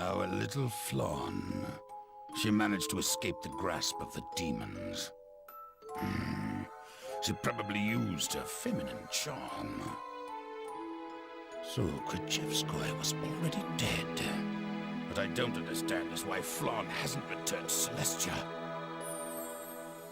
Our little Flawn. She managed to escape the grasp of the demons. She probably used her feminine charm. So Krzyzewskoy was already dead. What I don't understand is why Flawn hasn't returned to Celestia.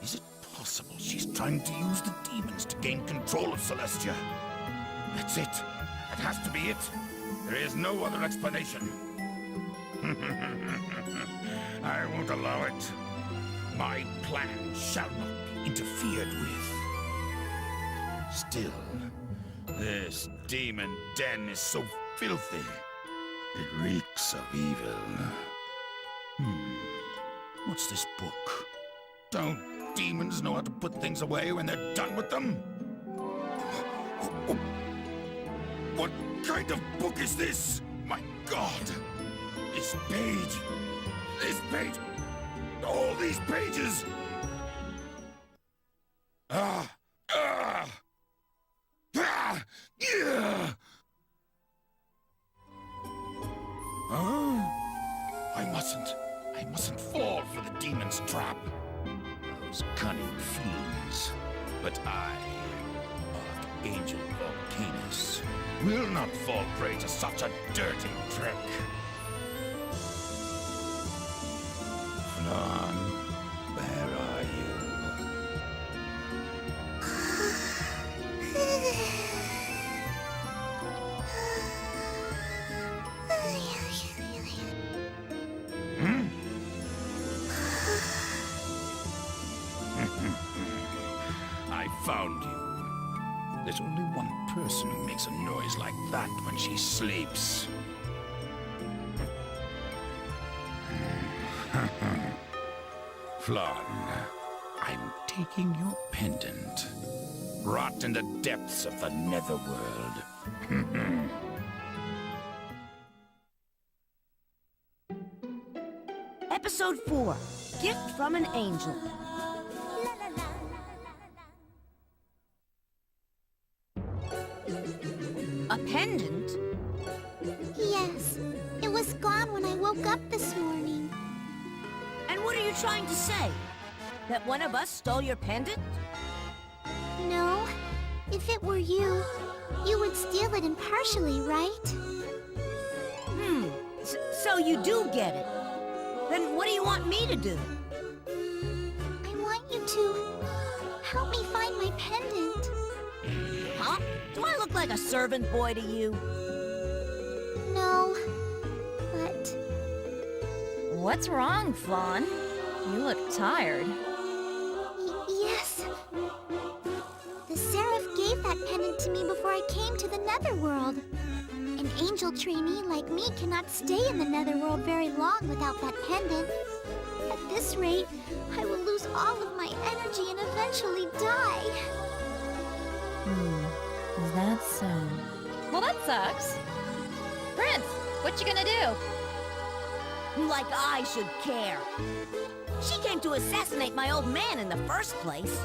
Is it possible she's trying to use the demons to gain control of Celestia? That's it. That has to be it. There is no other explanation. I won't allow it. My plan shall not be interfered with. Still, this demon den is so filthy. It reeks of evil. What's this book? Don't demons know how to put things away when they're done with them? What kind of book is this? My God! This page! All these pages! Yeah! I mustn't fall for the demon's trap. Those cunning fiends. But I, Archangel Volcanus, will not fall prey to such a dirty trick. Flawn, where are you? I found you. There's only one person who makes a noise like that when she sleeps. Flawn, I'm taking your pendant. Rot in the depths of the netherworld. Episode 4, Gift from an Angel. A pendant? Yes. It was gone when I woke up this morning. And what are you trying to say? That one of us stole your pendant? No. If it were you, you would steal it impartially, right? So you do get it. Then what do you want me to do? I want you to help me find my pendant. Huh? Do I look like a servant boy to you? No, but... What's wrong, Flawn? You look tired. Yes. The Seraph gave that pendant to me before I came to the Netherworld. An angel trainee like me cannot stay in the Netherworld very long without that pendant. At this rate, I will lose all of my energy and eventually die. Is that so? Well, that sucks. Prince, what you gonna do? Like I should care. She came to assassinate my old man in the first place.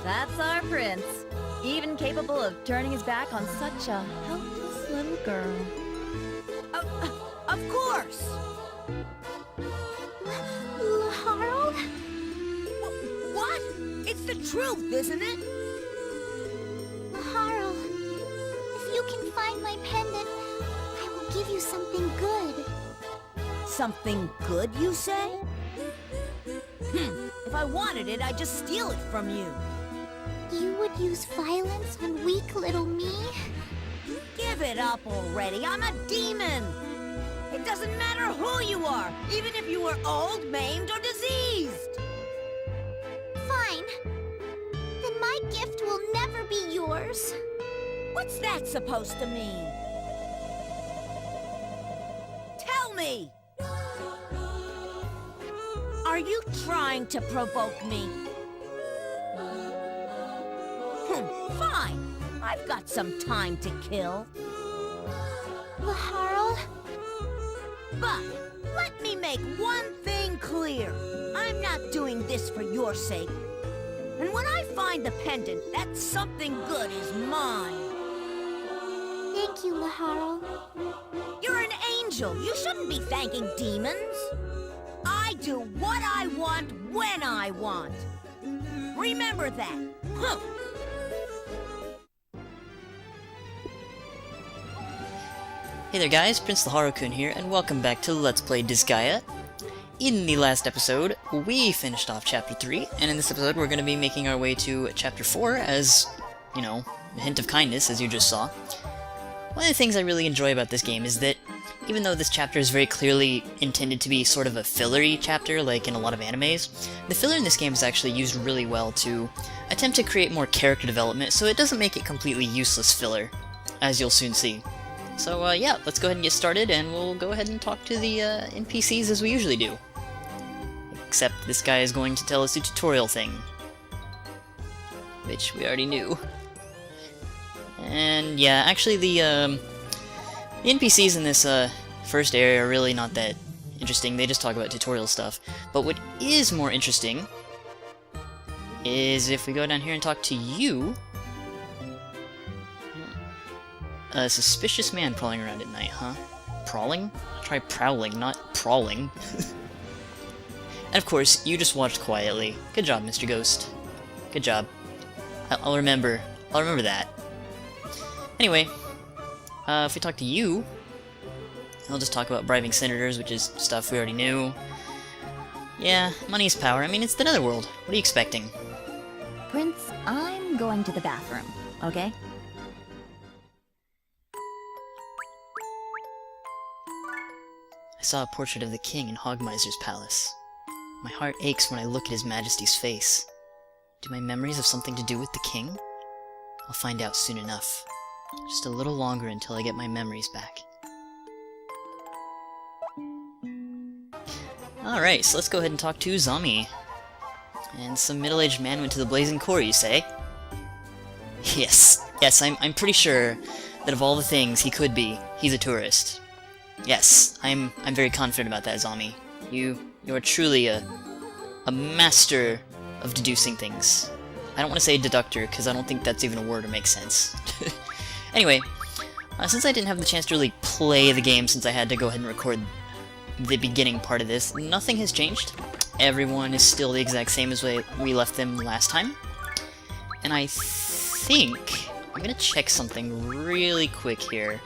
That's our Prince. Even capable of turning his back on such a helpless little girl. Of course! Laharl? What? It's the truth, isn't it? Laharl, if you can find my pendant, I will give you something good. Something good, you say? If I wanted it, I'd just steal it from you. You would use violence on weak little me? Give it up already. I'm a demon. It doesn't matter who you are, even if you were old, maimed, or diseased. Fine. Then my gift will never be yours. What's that supposed to mean? Tell me! Are you trying to provoke me? Fine. I've got some time to kill. Laharl? But let me make one thing clear. I'm not doing this for your sake. And when I find the pendant, that something good is mine. Thank you, Laharl. You're an angel. angel. You shouldn't be thanking demons. I do what I want when I want. Remember that. Huh. Hey there guys, PrinceLaharlkun here, and welcome back to Let's Play Disgaea. In the last episode, we finished off Chapter 3, and in this episode we're going to be making our way to Chapter 4 as, you know, a hint of kindness, as you just saw. One of the things I really enjoy about this game is that, even though this chapter is very clearly intended to be sort of a fillery chapter, like in a lot of animes, the filler in this game is actually used really well to attempt to create more character development, so it doesn't make it completely useless filler, as you'll soon see. So yeah, let's go ahead and get started, and we'll go ahead and talk to the NPCs as we usually do. Except this guy is going to tell us a tutorial thing, which we already knew. And yeah, actually the NPCs in this first area are really not that interesting. They just talk about tutorial stuff. But what is more interesting is if we go down here and talk to you. A suspicious man prowling around at night, huh? Prawling? Try prowling, not prawling. And of course, you just watched quietly. Good job, Mr. Ghost. Good job. I'll remember that. Anyway, if we talk to you, he'll just talk about bribing senators, which is stuff we already knew. Yeah, money's power. I mean, it's the Netherworld. What are you expecting? Prince, I'm going to the bathroom, okay? I saw a portrait of the king in Hogmiser's palace. My heart aches when I look at His Majesty's face. Do my memories have something to do with the king? I'll find out soon enough. Just a little longer until I get my memories back. Alright, so let's go ahead and talk to Zami. And some middle-aged man went to the Blazing Core, you say? Yes, I'm pretty sure that of all the things he could be, he's a tourist. Yes, I'm very confident about that, Zami. You are truly a master of deducing things. I don't want to say deductor, because I don't think that's even a word or makes sense. Anyway, since I didn't have the chance to really play the game since I had to go ahead and record the beginning part of this, nothing has changed. Everyone is still the exact same as we left them last time. And I think I'm going to check something really quick here.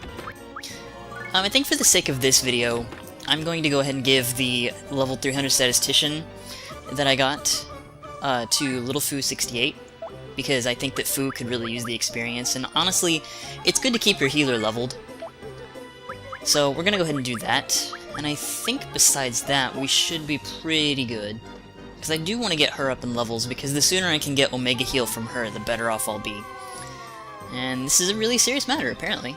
I think for the sake of this video, I'm going to go ahead and give the level 300 statistician that I got to Little Fu68, because I think that Fu could really use the experience, and honestly, it's good to keep your healer leveled. So we're gonna go ahead and do that, and I think besides that, we should be pretty good. Because I do want to get her up in levels, because the sooner I can get Omega Heal from her, the better off I'll be. And this is a really serious matter, apparently.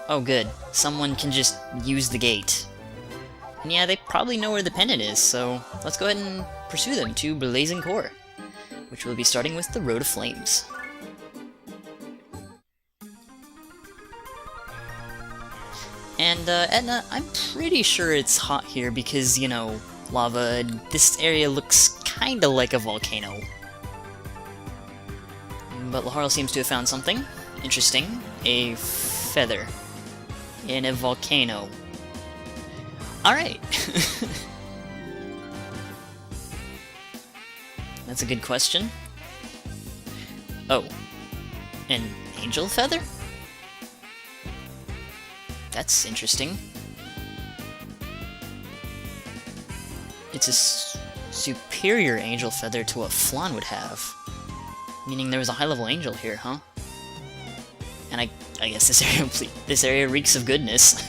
Oh good, someone can just use the gate. And yeah, they probably know where the pendant is, so let's go ahead and pursue them to Blazing Core, which will be starting with the Road of Flames. And Etna, I'm pretty sure it's hot here because, you know, lava. This area looks kinda like a volcano. But Laharl seems to have found something interesting. A feather in a volcano. Alright. That's a good question. Oh. An angel feather? That's interesting. It's a superior angel feather to what Flan would have. Meaning there was a high-level angel here, huh? And I guess this area reeks of goodness.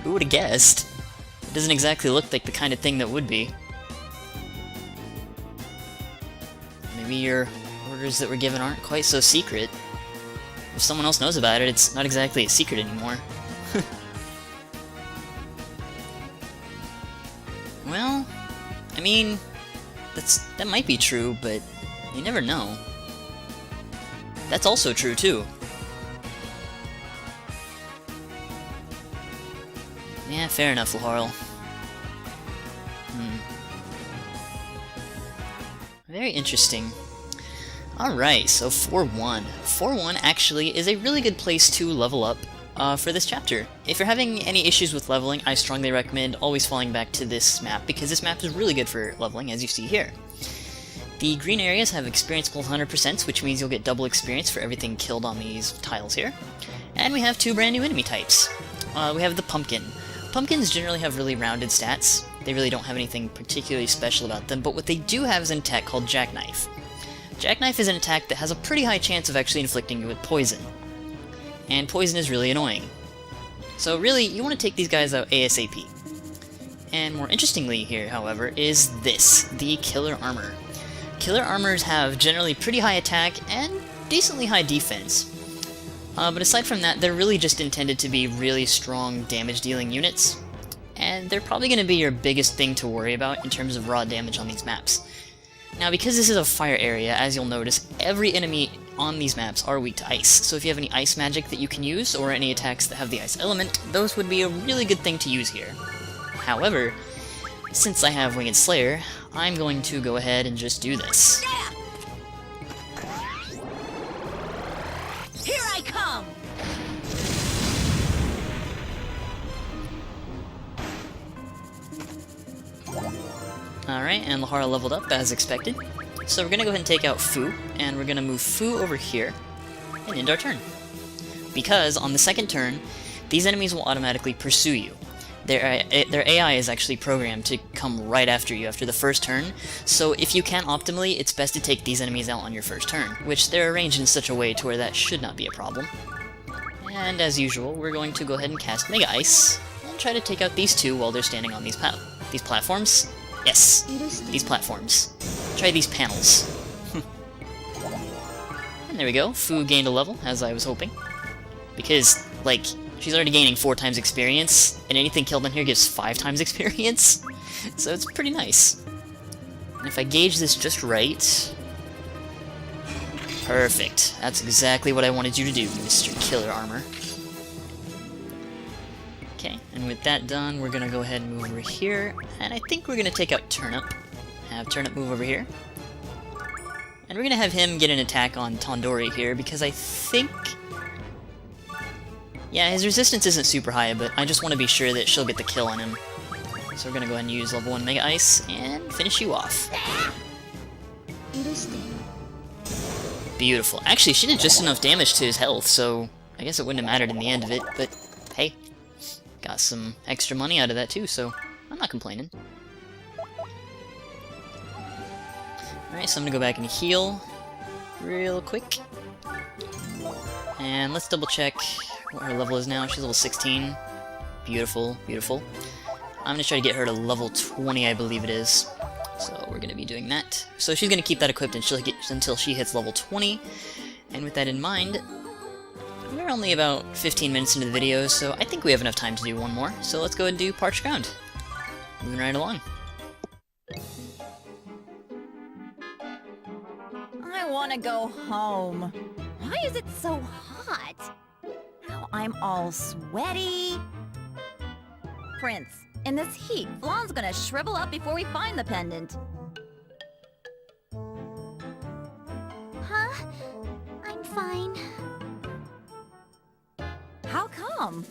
Who would have guessed? It doesn't exactly look like the kind of thing that would be. Maybe your orders that were given aren't quite so secret. If someone else knows about it, it's not exactly a secret anymore. Well, I mean, that might be true, but you never know. That's also true, too. Yeah, fair enough, Laharl. Very interesting. Alright, so 4-1. 4-1 actually is a really good place to level up for this chapter. If you're having any issues with leveling, I strongly recommend always falling back to this map, because this map is really good for leveling, as you see here. The green areas have experience plus 100%, which means you'll get double experience for everything killed on these tiles here. And we have two brand new enemy types. We have the pumpkin. Pumpkins generally have really rounded stats. They really don't have anything particularly special about them, but what they do have is an attack called Jackknife. Jackknife is an attack that has a pretty high chance of actually inflicting you with poison. And poison is really annoying. So really, you want to take these guys out ASAP. And more interestingly here, however, is this, the Killer Armor. Killer Armors have generally pretty high attack and decently high defense. But aside from that, they're really just intended to be really strong damage-dealing units. And they're probably going to be your biggest thing to worry about in terms of raw damage on these maps. Now, because this is a fire area, as you'll notice, every enemy on these maps are weak to ice. So if you have any ice magic that you can use, or any attacks that have the ice element, those would be a really good thing to use here. However, since I have Winged Slayer, I'm going to go ahead and just do this. Here I come! Alright, and Lahara leveled up as expected. So we're gonna go ahead and take out Fu, and we're gonna move Fu over here, and end our turn. Because on the second turn, these enemies will automatically pursue you. Their AI is actually programmed to come right after you after the first turn, so if you can optimally, it's best to take these enemies out on your first turn, which they're arranged in such a way to where that should not be a problem. And as usual, we're going to go ahead and cast Mega Ice, and try to take out these two while they're standing on these platforms. Yes, these platforms. Try these panels. And there we go, Fu gained a level, as I was hoping. Because, like, she's already gaining 4 times experience, and anything killed on here gives 5 times experience, so it's pretty nice. And if I gauge this just right... Perfect. That's exactly what I wanted you to do, Mr. Killer Armor. Okay, and with that done, we're gonna go ahead and move over here, and I think we're gonna take out Turnip. Have Turnip move over here. And we're gonna have him get an attack on Tondori here, because I think... Yeah, his resistance isn't super high, but I just want to be sure that she'll get the kill on him. So we're gonna go ahead and use level 1 Mega Ice, and finish you off. Beautiful. Actually, she did just enough damage to his health, so I guess it wouldn't have mattered in the end of it, but hey. Got some extra money out of that too, so I'm not complaining. Alright, so I'm gonna go back and heal real quick. And let's double check what her level is now. She's level 16. Beautiful, beautiful. I'm gonna try to get her to level 20, I believe it is. So we're gonna be doing that. So she's gonna keep that equipped until she hits level 20. And with that in mind, we're only about 15 minutes into the video, so I think we have enough time to do one more. So let's go ahead and do Parched Ground. Moving right along. I want to go home. Why is it so hot? Now I'm all sweaty. Prince, in this heat, Flawn's gonna shrivel up before we find the pendant. Huh? I'm fine. How come?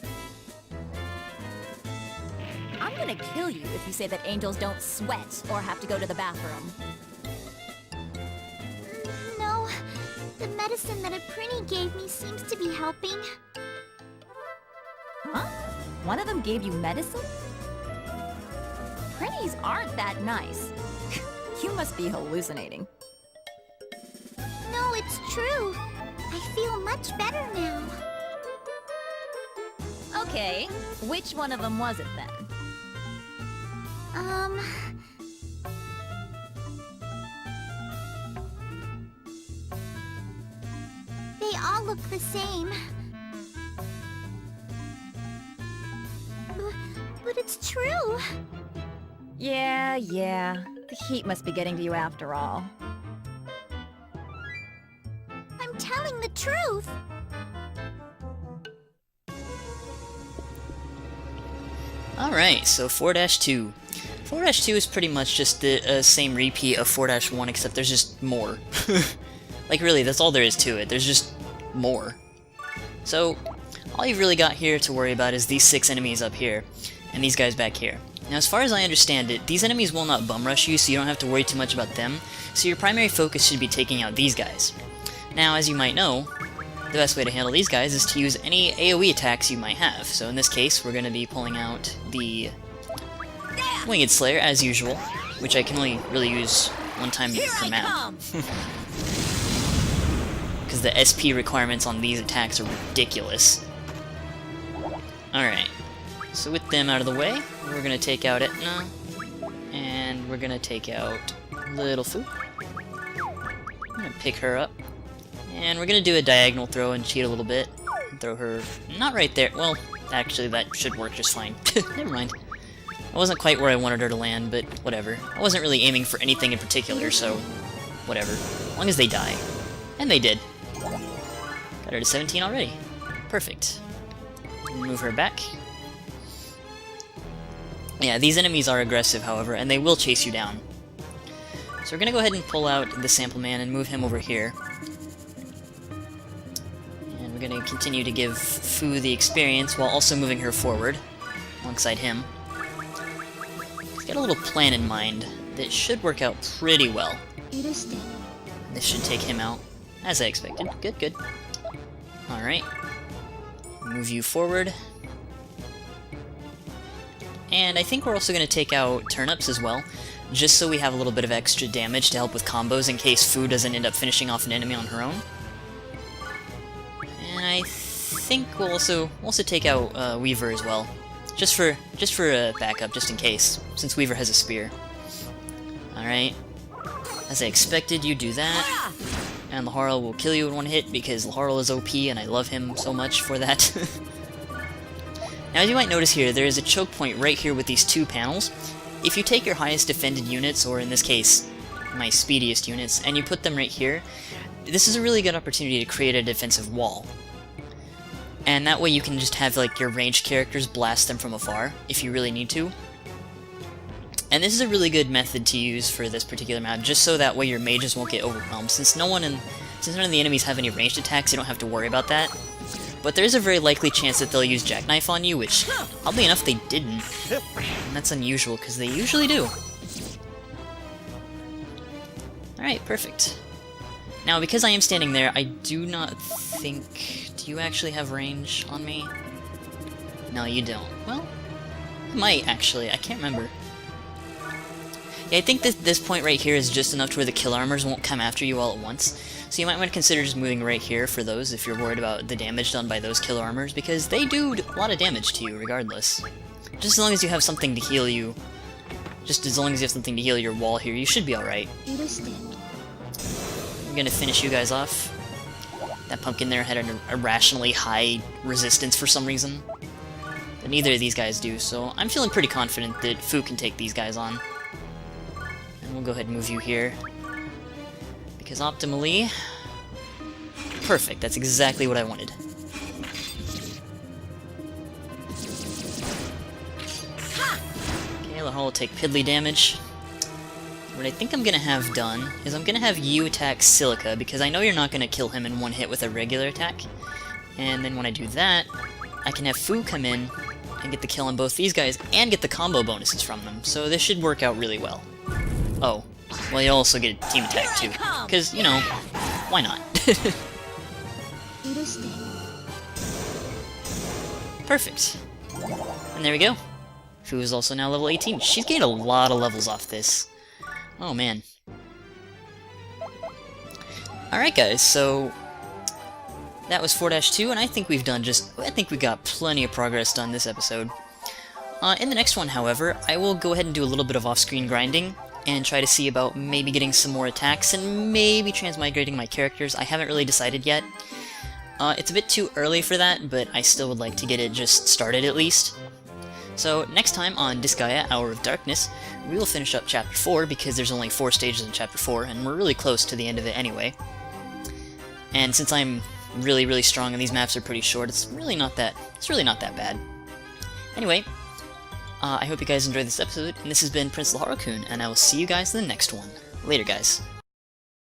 I'm gonna kill you if you say that angels don't sweat or have to go to the bathroom. No, the medicine that a Prinny gave me seems to be helping. Huh? One of them gave you medicine? Prinnies aren't that nice. You must be hallucinating. No, it's true. I feel much better now. Okay, which one of them was it then? They all look the same. But it's true. Yeah. The heat must be getting to you after all. I'm telling the truth. Alright, so 4-2. 4-2 is pretty much just the same repeat of 4-1, except there's just more. Like, really, that's all there is to it. There's just more. So, all you've really got here to worry about is these 6 enemies up here, and these guys back here. Now, as far as I understand it, these enemies will not bum rush you, so you don't have to worry too much about them, so your primary focus should be taking out these guys. Now, as you might know, the best way to handle these guys is to use any AoE attacks you might have. So in this case, we're going to be pulling out the Winged Slayer, as usual, which I can only really use one time per map. Because the SP requirements on these attacks are ridiculous. Alright, so with them out of the way, we're going to take out Etna, and we're going to take out Little Fu. I'm going to pick her up, and we're going to do a diagonal throw and cheat a little bit. Throw her not right there. Well, actually that should work just fine. Never mind. I wasn't quite where I wanted her to land, but whatever. I wasn't really aiming for anything in particular, so whatever. As long as they die. And they did. Got her to 17 already. Perfect. Move her back. Yeah, these enemies are aggressive, however, and they will chase you down. So we're gonna go ahead and pull out the Sample Man and move him over here. And we're gonna continue to give Fu the experience while also moving her forward alongside him. He's got a little plan in mind that should work out pretty well. This should take him out, as I expected. Good, good. Alright. Move you forward. And I think we're also going to take out Turnips as well, just so we have a little bit of extra damage to help with combos in case Fu doesn't end up finishing off an enemy on her own. And I think we'll also take out Weaver as well, just for a backup, just in case, since Weaver has a spear. Alright. As I expected, you do that. And Laharl will kill you in one hit because Laharl is OP and I love him so much for that. Now, as you might notice here, there is a choke point right here with these 2 panels. If you take your highest defended units, or in this case, my speediest units, and you put them right here, this is a really good opportunity to create a defensive wall. And that way you can just have like your ranged characters blast them from afar, if you really need to. And this is a really good method to use for this particular map, just so that way your mages won't get overwhelmed. Since none of the enemies have any ranged attacks, you don't have to worry about that. But there is a very likely chance that they'll use Jackknife on you, which, oddly enough, they didn't. And that's unusual, because they usually do. Alright, perfect. Now, because I am standing there, I do not think... Do you actually have range on me? No, you don't. Well, I might, actually. I can't remember. Yeah, I think this point right here is just enough to where the kill armors won't come after you all at once. So you might want to consider just moving right here for those if you're worried about the damage done by those kill armors, because they do a lot of damage to you regardless. Just as long as you have something to heal you, just as long as you have something to heal your wall here, you should be alright. I'm gonna finish you guys off. That pumpkin there had an irrationally high resistance for some reason, but neither of these guys do, so I'm feeling pretty confident that Fu can take these guys on. And we'll go ahead and move you here. Because optimally... Perfect, that's exactly what I wanted. Okay, Laharl will take piddly damage. What I think I'm gonna have done is I'm gonna have you attack Silica, because I know you're not gonna kill him in one hit with a regular attack. And then when I do that, I can have Fu come in and get the kill on both these guys and get the combo bonuses from them, so this should work out really well. Oh. Well, you'll also get a team attack, too. Because, you know, why not? Perfect. And there we go. Fu is also now level 18. She's gained a lot of levels off this. Oh, man. Alright, guys, so... That was 4-2, and I think we've done I think we got plenty of progress done this episode. In the next one, however, I will go ahead and do a little bit of off-screen grinding, and try to see about maybe getting some more attacks, and maybe transmigrating my characters. I haven't really decided yet. It's a bit too early for that, but I still would like to get it just started at least. So, next time on Disgaea, Hour of Darkness, we will finish up Chapter 4, because there's only 4 stages in Chapter 4, and we're really close to the end of it anyway. And since I'm really, really strong and these maps are pretty short, it's really not that bad. Anyway, I hope you guys enjoyed this episode, and this has been PrinceLaharlkun, and I will see you guys in the next one. Later, guys.